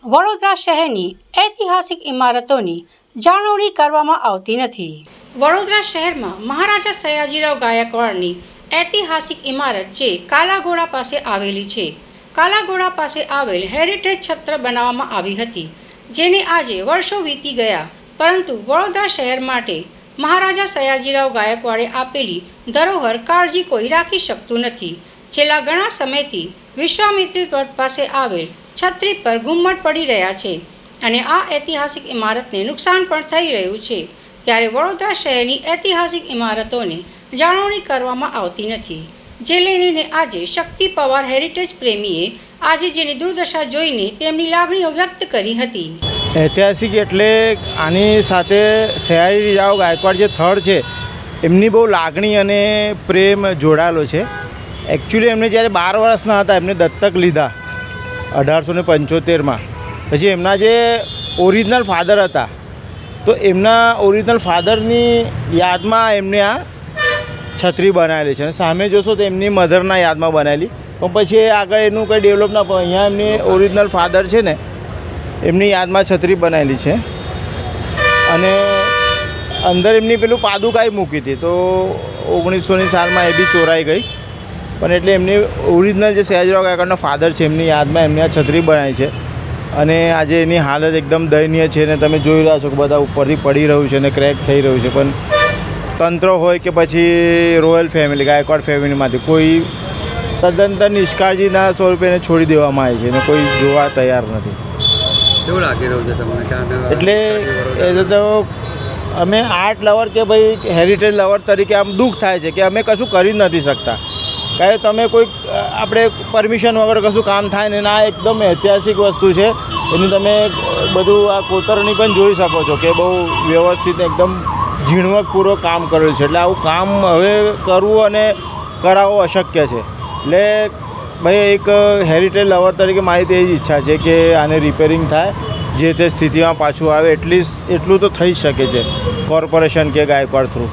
વડોદરા શહેરની ઐતિહાસિક ઇમારતોની જાળવણી કરવામાં આવતી નથી। વડોદરા શહેરમાં મહારાજા સયાજીરાવ ગાયકવાડની ઐતિહાસિક ઇમારત જે કાલાઘોડા પાસે આવેલી છે, કાલાઘોડા પાસે આવેલ હેરિટેજ છત્ર બનાવવામાં આવી હતી, જેને આજે વર્ષો વીતી ગયા, પરંતુ વડોદરા શહેર માટે મહારાજા સયાજીરાવ ગાયકવાડે આપેલી ધરોહર કાળજી કોઈ રાખી શકતું નથી। છેલ્લા ઘણા સમયથી વિશ્વામિત્રી તટ પાસે આવેલ છત્રી પર ઘુમ્મટ પડી રહ્યા છે અને આ ઐતિહાસિક ઇમારતને નુકસાન પણ થઈ રહ્યું છે, ત્યારે વડોદરા શહેરની ઐતિહાસિક ઇમારતોને જાળવણી કરવામાં આવતી નથી, જે લઈને આજે શક્તિ પવાર હેરિટેજ પ્રેમીએ આજે જેની દુર્દશા જોઈને તેમની લાગણીઓ વ્યક્ત કરી હતી। ઐતિહાસિક એટલે આની સાથે સયાજીરાવ ગાયકવાડ જે થડ છે એમની બહુ લાગણી અને પ્રેમ જોડાયેલો છે। એકચ્યુઅલી એમને જ્યારે 12 વર્ષના હતા એમને દત્તક લીધા 1875માં। પછી એમના જે ઓરિજિનલ ફાધર હતા તો એમના ઓરિજિનલ ફાધરની યાદમાં એમને આ છત્રી બનાવેલી છે અને સામે જોશો તો એમની મધરના યાદમાં બનાવેલી, પણ પછી આગળ એનું કંઈ ડેવલપ ના પણ અહીંયા એમની ઓરિજિનલ ફાધર છે ને એમની યાદમાં છત્રી બનાવેલી છે અને અંદર એમની પેલું પાદુકાઈ મૂકી હતી, તો 1900ની સાલમાં એ બી ચોરાઈ ગઈ, પણ એટલે એમની ઓરિજિનલ જે સયાજીરાવ ગાયકવાડના ફાધર છે એમની યાદમાં એમને આ છત્રી બનાવી છે અને આજે એની હાલત એકદમ દયનીય છે ને તમે જોઈ રહ્યા છો કે બધા ઉપરથી પડી રહ્યું છે અને ક્રેક થઈ રહ્યું છે, પણ તંત્ર હોય કે પછી રોયલ ફેમિલી ગાયકવાડ ફેમિલીમાંથી કોઈ તદ્દન નિષ્કાળજીના સ્વરૂપે એને છોડી દેવામાં આવે છે અને કોઈ જોવા તૈયાર નથી। કેવું લાગી રહ્યું છે તમને? એટલે એ તો અમે આર્ટ લવર કે ભાઈ હેરિટેજ લવર તરીકે આમ દુઃખ થાય છે કે અમે કશું કરી જ નથી શકતા, કારણ કે તમે કોઈ આપણે પરમિશન વગર કશું કામ થાય ને, આ એકદમ ઐતિહાસિક વસ્તુ છે, એની તમે બધું આ કોતરણી પણ જોઈ શકો છો કે બહુ વ્યવસ્થિત એકદમ ઝીણવટપૂર્વક કામ કરેલું છે, એટલે આવું કામ હવે કરવું અને કરાવવું અશક્ય છે। એટલે ભાઈ એક હેરિટેજ લવર તરીકે મારી તો એ જ ઈચ્છા છે કે આને રિપેરિંગ થાય, જે તે સ્થિતિમાં પાછું આવે, એટલીસ્ટ એટલું તો થઈ જ શકે છે કોર્પોરેશન કે ગાયકવાડ થ્રુ।